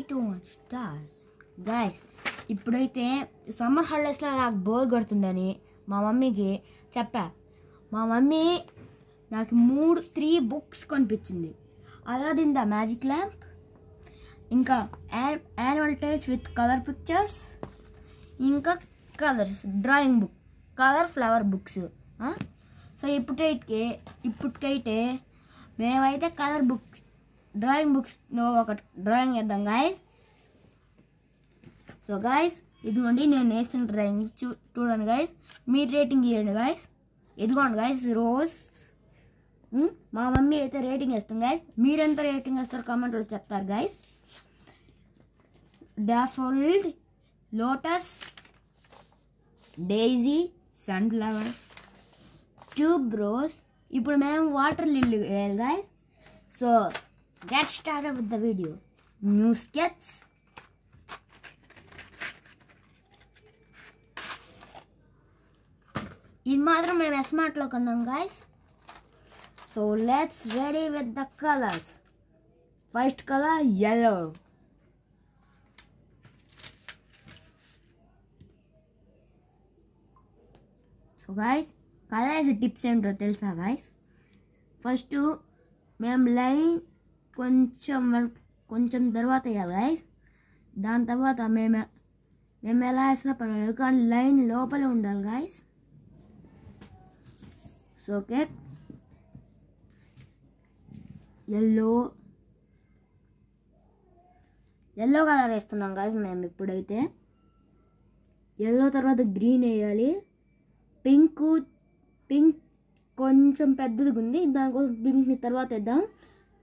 To start guys. ఇప్పుడైతే summer హాలిడేస్లో నాకు బోర్ కొడుతుందని మా మమ్మీకి చెప్పా. మా మమ్మీ నాకు 3 బుక్స్ కొనిపించింది. అలాదిన్ ద మ్యాజిక్ ల్యాంప్, ఇంకా యాన్యువల్ టేజ్ విత్ కలర్ పిక్చర్స్, ఇంకా colours drawing book, colour flower books. So ఇప్పటికైతే మేమైతే కలర్ బుక్స్, డ్రాయింగ్ బుక్స్లో ఒక డ్రాయింగ్ వేద్దాం గాయస్. సో గాయస్, ఇదిగోండి నేను వేసిన డ్రాయింగ్ చూడండి గాయస్. మీరు రేటింగ్ ఇవ్వండి గాయస్. ఇదిగోండి గాయస్ రోజ్. మా మమ్మీ అయితే రేటింగ్ వేస్తాం గాయస్. మీరెంత రేటింగ్ వేస్తారు కామెంట్లో చెప్తారు guys. Daffodil, lotus, daisy, sunflower, tuberose. ఇప్పుడు మేము వాటర్ లిల్లీ వేయాలి guys. So get started with the video. New sketch. ఇది మాత్రం మేము స్మార్ట్లో కొన్నాం guys. So let's ready with the colours. First colour yellow. So guys, colours tips ఏంటో తెలుసా guys? First మేము లైన్ కొంచెం తర్వాత వేయాలి గాయస్. దాని తర్వాత మేము ఎలా వేసినా పర్వాలేదు, కానీ లైన్ లోపలే ఉండాలి guys. So okay, yellow colour వేస్తున్నాం గాయస్ మేము. ఇప్పుడైతే ఎల్లో తర్వాత గ్రీన్ వేయాలి. పింక్ కొంచెం పెద్దదిగా ఉంది, దానికోసం పింక్ని తర్వాత వేద్దాం.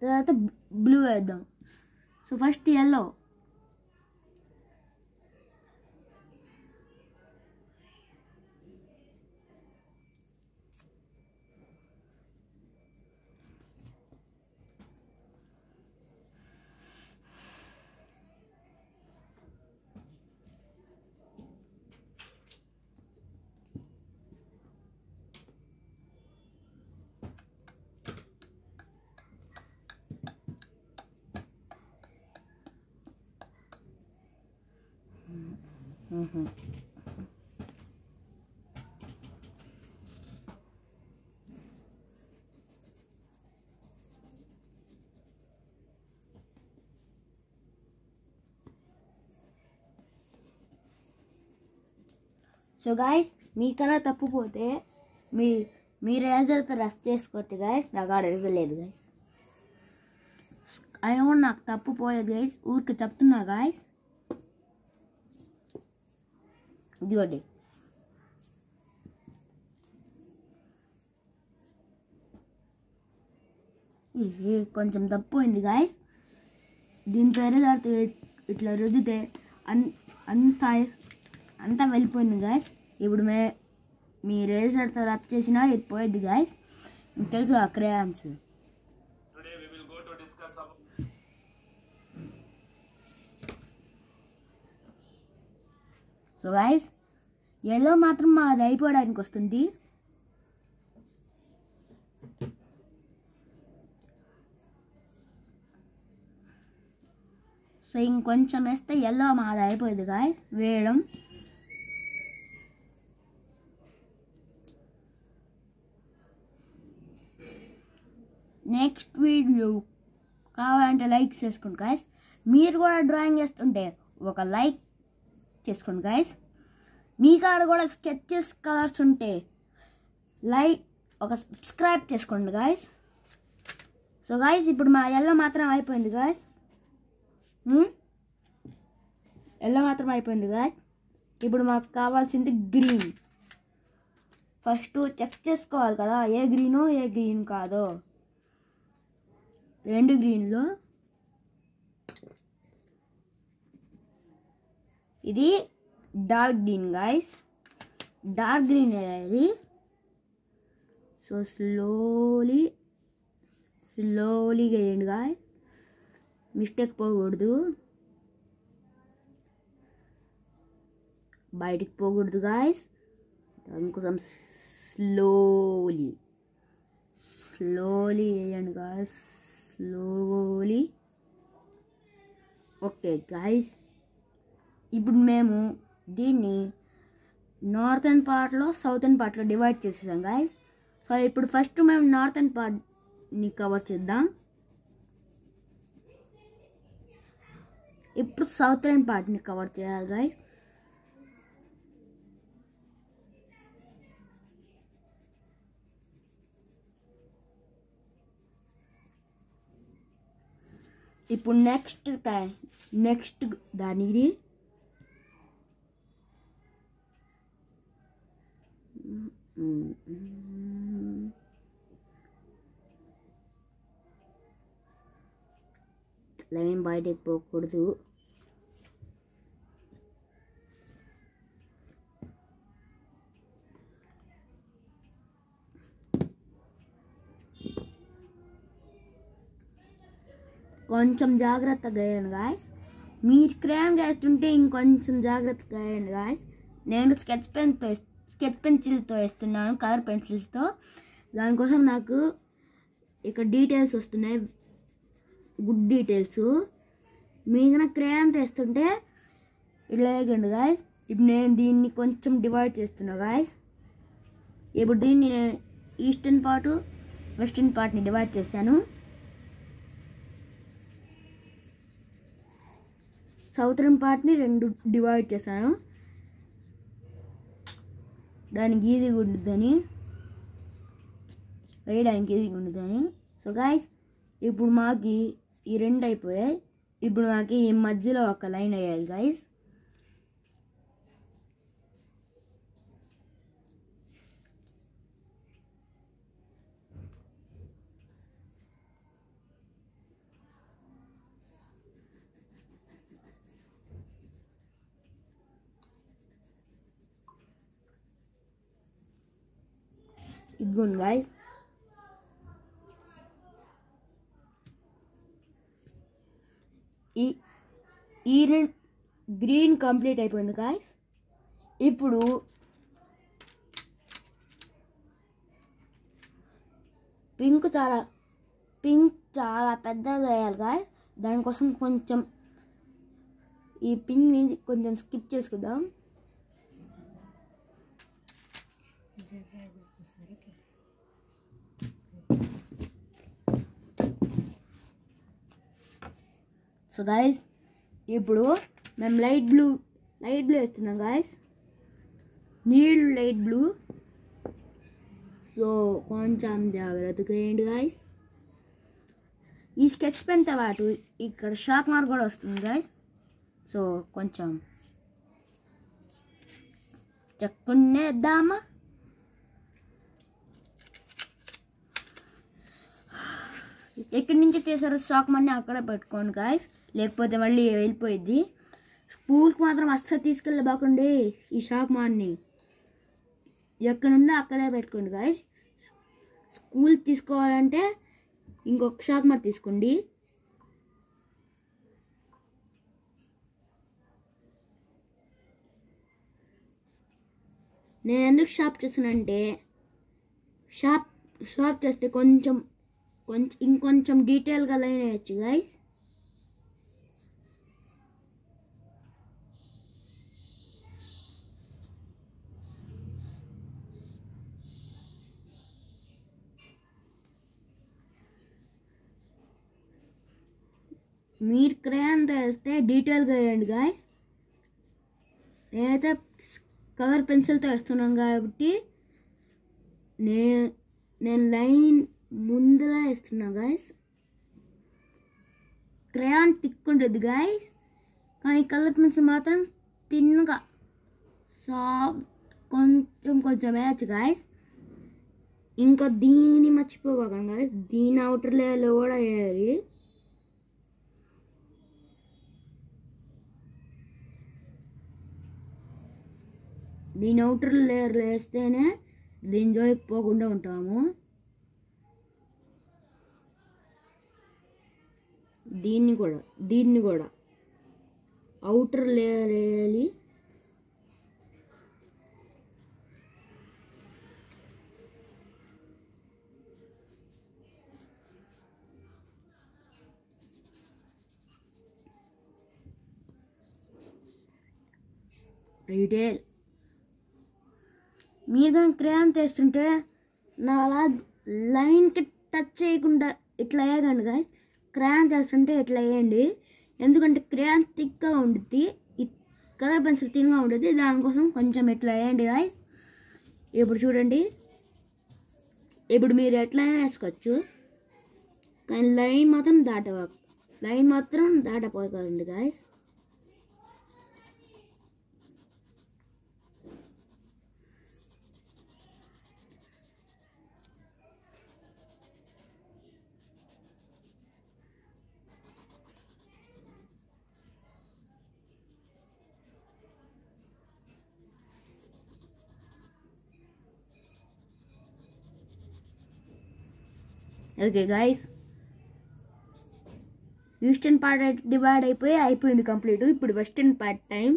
తర్వాత బ్లూ వేద్దాం. So first yellow. So guys, మీకన్నా తప్పిపోతే మీ రేజర్తో రష్ చేసుకోవచ్చు గాయస్. నాకు అడగలేదు గాయస్. అయినా కూడా నాకు తప్పిపోలేదు గాయస్, ఊరికి చెప్తున్నా గాయస్. ఇదిగోండి, కొంచెం తప్పు అయింది గాయస్. దీంతో ఎర్రదాడితే ఇట్లా రుద్దితే అంతా వెళ్ళిపోయింది గాయస్. ఇప్పుడు మీ రేజర్తో రబ్ చేసినా ఇది పోయింది గాయస్. మీకు తెలుసు ఆ క్రేయాన్స్. సో గాయస్, ఎల్లో మాత్రం అది అయిపోవడానికి వస్తుంది. సో ఇంకొంచెం వేస్తే ఎల్లో మాది అయిపోయింది గాయస్ వేయడం. నెక్స్ట్ వీడియో కావాలంటే లైక్ చేసుకోండి గాయస్. మీరు కూడా డ్రాయింగ్ చేస్తుంటే ఒక లైక్ చేసుకోండి గాయస్. మీ కాడ కూడా స్కెచెస్ కలర్స్ ఉంటే ఒక సబ్స్క్రైబ్ చేసుకోండి గాయస్. సో గాయస్, ఇప్పుడు మా ఎల్లో మాత్రం అయిపోయింది గాయస్. ఎల్లో మాత్రం అయిపోయింది గాయస్. ఇప్పుడు మాకు కావాల్సింది గ్రీన్. ఫస్ట్ చెక్ చేసుకోవాలి కదా ఏ గ్రీన్ కాదో. 2 గ్రీన్లో ఇది dark green guys. Dark green వేయాలి. సో స్లోలీగా వేయండి గాయస్, మిస్టేక్ పోకూడదు, బయటికి పోకూడదు గాయస్. దానికోసం స్లోలీ వేయండి గాయస్. slowly. ఓకే గాయస్, ఇప్పుడు మేము దీన్ని నార్థన్ పార్ట్లో సౌతర్న్ పార్ట్లో డివైడ్ చేసేసాం గాయస్. సో ఇప్పుడు ఫస్ట్ మేము నార్థన్ పార్ట్ని కవర్ చేద్దాం. ఇప్పుడు సౌతర్న్ పార్ట్ని కవర్ చేయాలి గాయస్. ఇప్పుడు నెక్స్ట్ దానికి లైన్ బయటకు పోకూడదు. కొంచెం జాగ్రత్తగా వేయండి గాయస్. మీరు క్రేయాన్ వేస్తుంటే ఇంకొంచెం జాగ్రత్తగా వేయండి గాయస్. నేను స్కెచ్ పెన్సిల్తో వేస్తున్నాను, కలర్ పెన్సిల్స్తో. దానికోసం నాకు ఇక్కడ డీటెయిల్స్ వస్తున్నాయి, గుడ్ డీటెయిల్స్. మీరు క్రేయాన్తో వేస్తుంటే ఇట్లా వేయకండి గాయస్. ఇప్పుడు నేను దీన్ని కొంచెం డివైడ్ చేస్తున్నా గాయస్. ఇప్పుడు దీన్ని నేను ఈస్టర్న్ పార్ట్ వెస్టర్న్ పార్ట్ని డివైడ్ చేశాను. సౌతర్న్ పార్ట్ని 2 డివైడ్ చేశాను, దానికి ఈజీగా ఉంటుందని, వేయడానికి ఈజీగా ఉంటుందని. సో గాయస్, ఇప్పుడు మాకు ఈ 2 అయిపోయాయి. ఇప్పుడు మాకు ఈ మధ్యలో ఒక లైన్ వేయాలి గాయస్. ఇదిగోండి గాయస్, ఈ గ్రీన్ కంప్లీట్ అయిపోయింది గాయస్. ఇప్పుడు పింక్ చాలా పెద్దగా వేయాలి గాయస్. దానికోసం కొంచెం ఈ పింక్ని కొంచెం స్కిప్ చేసుకుందాం. సో గాయస్, ఇప్పుడు మేము లైట్ బ్లూ వేస్తున్నాం గాయస్, నీళ్ళు లైట్ బ్లూ. సో కొంచెం జాగ్రత్తగా వేయండి గాయస్. ఈ స్కెచ్ పెన్తో పాటు ఇక్కడ షార్ప్ మార్క్ కూడా వస్తుంది గాయస్. సో కొంచెం చెక్కునేద్దామా. ఎక్కడి నుంచి తీసారో షాక్ మార్క్ని అక్కడే పెట్టుకోండి గాయస్, లేకపోతే మళ్ళీ వెళ్ళిపోయింది. స్కూల్కి మాత్రం అస్సలు తీసుకెళ్ళబాకండి. ఈ షాక్ మార్క్ని ఎక్కడుందో అక్కడే పెట్టుకోండి గాయస్. స్కూల్ తీసుకోవాలంటే ఇంకొక షాక్ మార్క్ తీసుకోండి. నేను ఎందుకు షార్ప్ చేస్తానంటే షార్ప్ చేస్తే ఇంకొంచెం డీటెయిల్గా లైన్ వేయచ్చు గాయస్. మీరు క్రేయాన్తో వేస్తే డీటెయిల్గా వేయండి గాయస్. నేనైతే కలర్ పెన్సిల్తో వేస్తున్నాను కాబట్టి నేను లైన్ ముందుగా వేస్తున్నా గాయస్. క్రేయాన్ థిక్ ఉంటుంది గాయస్, కానీ కలర్ పెన్సిల్ మాత్రం తిన్నగా సాఫ్ట్ కొంచెం వేయచ్చు గాయస్. ఇంకా దీన్ని మర్చిపోకండి గాయస్, దీని అవుటర్ లేయర్లో కూడా వేయాలి. దీని అవుటర్ లేయర్ వేస్తేనే దీని జోలికి పోకుండా ఉంటాము. దీన్ని కూడా అవుటర్ లేయర్ వేయాలి. రీటైల్. మీరు కానీ క్రేయాన్ తెస్తుంటే నా అలా లైన్కి టచ్ చేయకుండా ఇట్లా వేయకండి గాయస్. క్రేయాన్ తెస్తుంటే ఇట్లా వేయండి, ఎందుకంటే క్రేయాన్ థిక్గా ఉంటుంది, ఈ కలర్ పెన్సిల్ థిన్గా ఉంటుంది, దానికోసం కొంచెం ఇట్లా వేయండి గాయస్. ఇప్పుడు చూడండి, ఇప్పుడు మీరు ఎట్లయినా వేసుకోవచ్చు, కానీ లైన్ మాత్రం దాటపోకండి guys. Okay guys, eastern part divide అయిపోయింది కంప్లీట్. ఇప్పుడు western part time.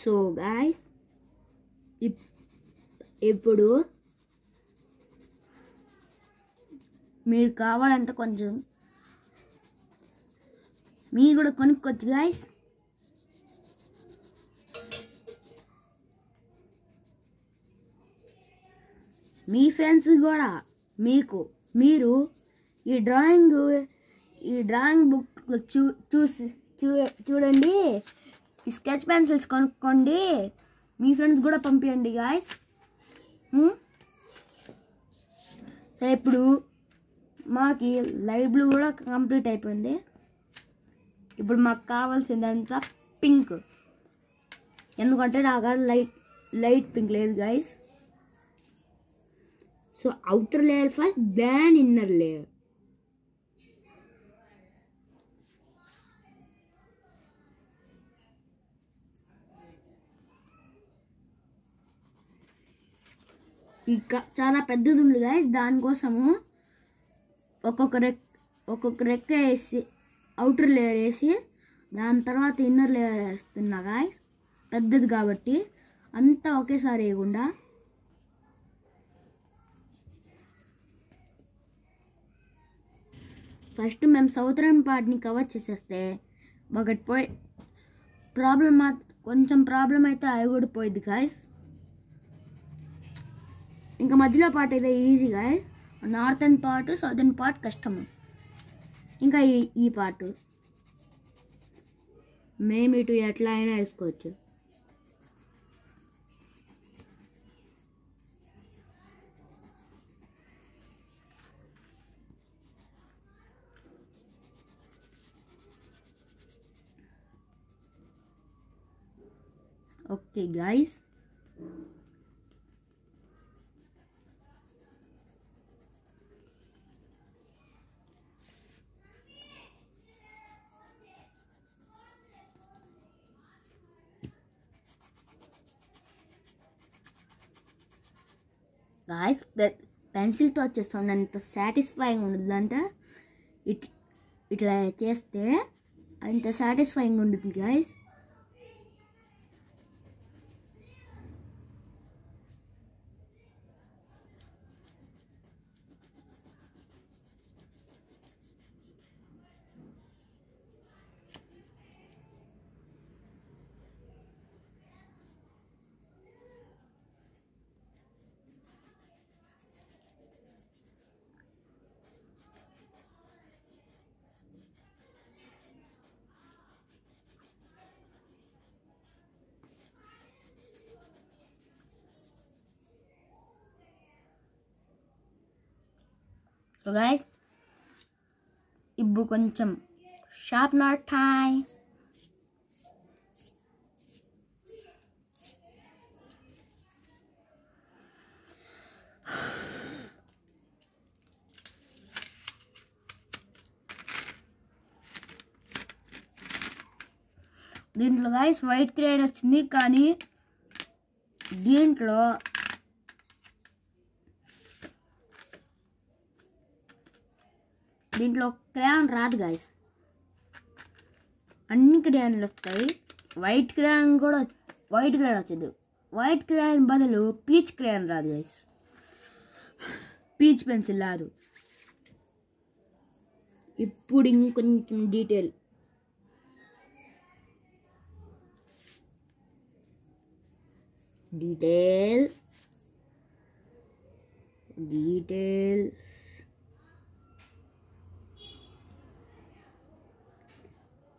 So guys, ఇప్పుడు మీరు కావాలంటే కొంచెం మీరు కూడా కొనుక్కోవచ్చు గాయస్. మీ ఫ్రెండ్స్ కూడా మీరు ఈ డ్రాయింగ్ బుక్ చూడండి, ఈ స్కెచ్ పెన్సిల్స్ కొనుక్కోండి, మీ ఫ్రెండ్స్ కూడా పంపించండి గాయస్. ఇప్పుడు మాకి లైట్ బ్లూ కూడా కంప్లీట్ అయిపోయింది. ఇప్పుడు మాకు కావాల్సిందంతా పింక్, ఎందుకంటే నాకు లైట్ పింక్ లేదు guys. So outer layer first, then inner layer. ఇక చాలా పెద్దది ఉంది గాయస్, దానికోసము ఒక్కొక్క రెక్క వేసి అవుటర్ లేయర్ వేసి దాని తర్వాత ఇన్నర్ లేయర్ వేస్తున్నా గాయస్, పెద్దది కాబట్టి అంతా ఒకేసారి వేయకుండా. ఫస్ట్ మేము సౌతర్న్ పార్ట్ని కవర్ చేసేస్తే ఒకటి కొంచెం ప్రాబ్లం అయితే అవి కూడా పోయింది గాయస్. ఇంకా మధ్యలో పార్ట్ అయితే easy guys, northern part southern part కష్టము. ఇంకా ఈ పార్ట్ మేము ఇటు ఎట్లా అయినా వేసుకోవచ్చు. ఓకే గాయస్, పెన్సిల్తో వచ్చేస్తుంది అంత సాటిస్ఫైయింగ్ ఉండదంటే ఇట్లా చేస్తే అంత సాటిస్ఫైయింగ్ ఉంటుంది గాయస్. సో గైస్, ఇప్పుడు కొంచెం షార్ప్నర్ టైం. దీంట్లో గైస్ వైట్ క్రేయాన్ వచ్చింది, కానీ దీంట్లో క్రేయాన్ రాదు గైస్, అన్ని క్రేయాన్లు వస్తాయి. వైట్ క్రేయాన్ వచ్చింది. వైట్ క్రేయాన్ బదులు పీచ్ క్రేయాన్ రాదు గైస్, పీచ్ పెన్సిల్ రాదు. ఇప్పుడు ఇంకొంచెం డీటెయిల్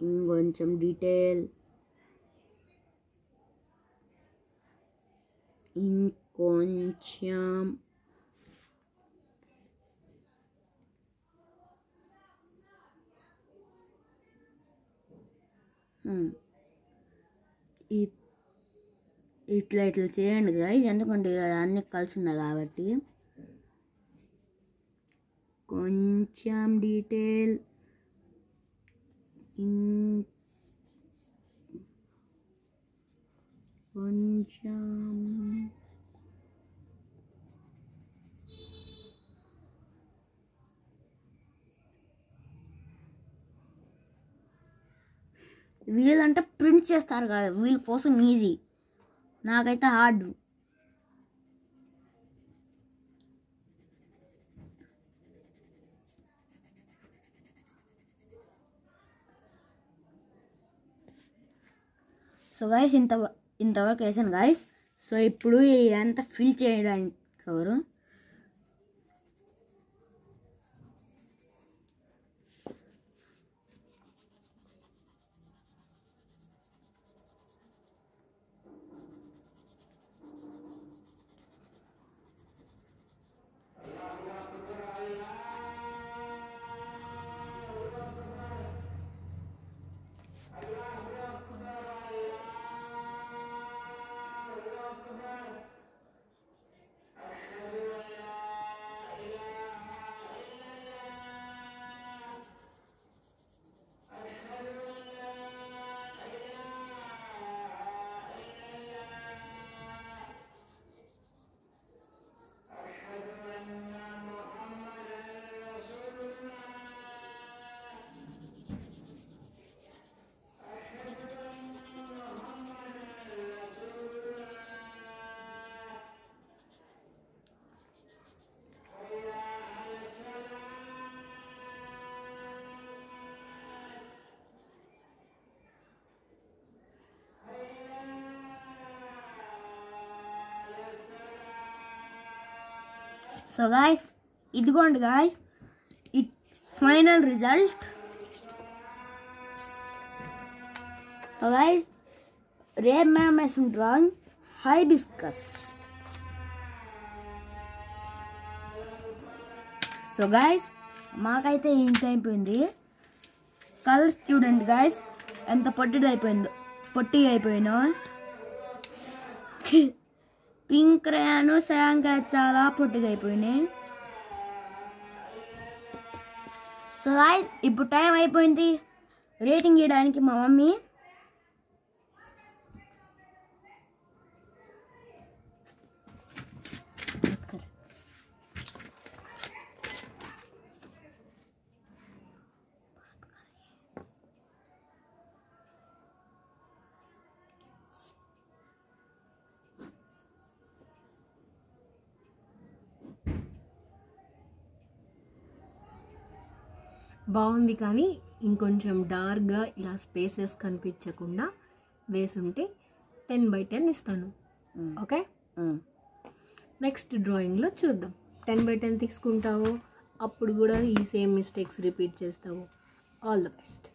ఇంకొంచెం డీటెయిల్ ఇంకొంచెం ఇట్లా చేయండి గైస్, ఎందుకంటే అన్నీ కలిసి ఉన్నాయి కాబట్టి. కొంచెం డీటెయిల్ కొంచెం వీళ్ళంటే ప్రింట్ చేస్తారు కదా, వీళ్ళ కోసం ఈజీ, నాకైతే హార్డ్. సో గైస్ ఇంతవరకు వేసాను గైస్. సో ఇప్పుడు ఇదంతా ఫిల్ చేయడానికి కవరు. సో గాయస్ ఇదిగోండి guys it final result. So guys రేపు మేము వేసిన డ్రాయింగ్ హైబిస్కస్. సో గాయస్ మాకైతే ఇంత అయిపోయింది. కలర్స్ చూడండి గాయస్ ఎంత పొట్టిగా అయిపోయినా. పింక్ క్రేయాను సయాన్ చాలా పొట్టిగా అయిపోయినాయి. సో గాయ్స్ ఇప్పుడు టైం అయిపోయింది రేటింగ్ ఇవ్వడానికి. మా మమ్మీ బాగుంది, కానీ ఇంకొంచెం డార్క్గా ఇలా స్పేసెస్ కనిపించకుండా వేసుంటే 10/10 ఇస్తాను. ఓకే, నెక్స్ట్ డ్రాయింగ్లో చూద్దాం. 10/10 తీసుకుంటావు, అప్పుడు కూడా ఈ సేమ్ మిస్టేక్స్ రిపీట్ చేస్తావు. All the best.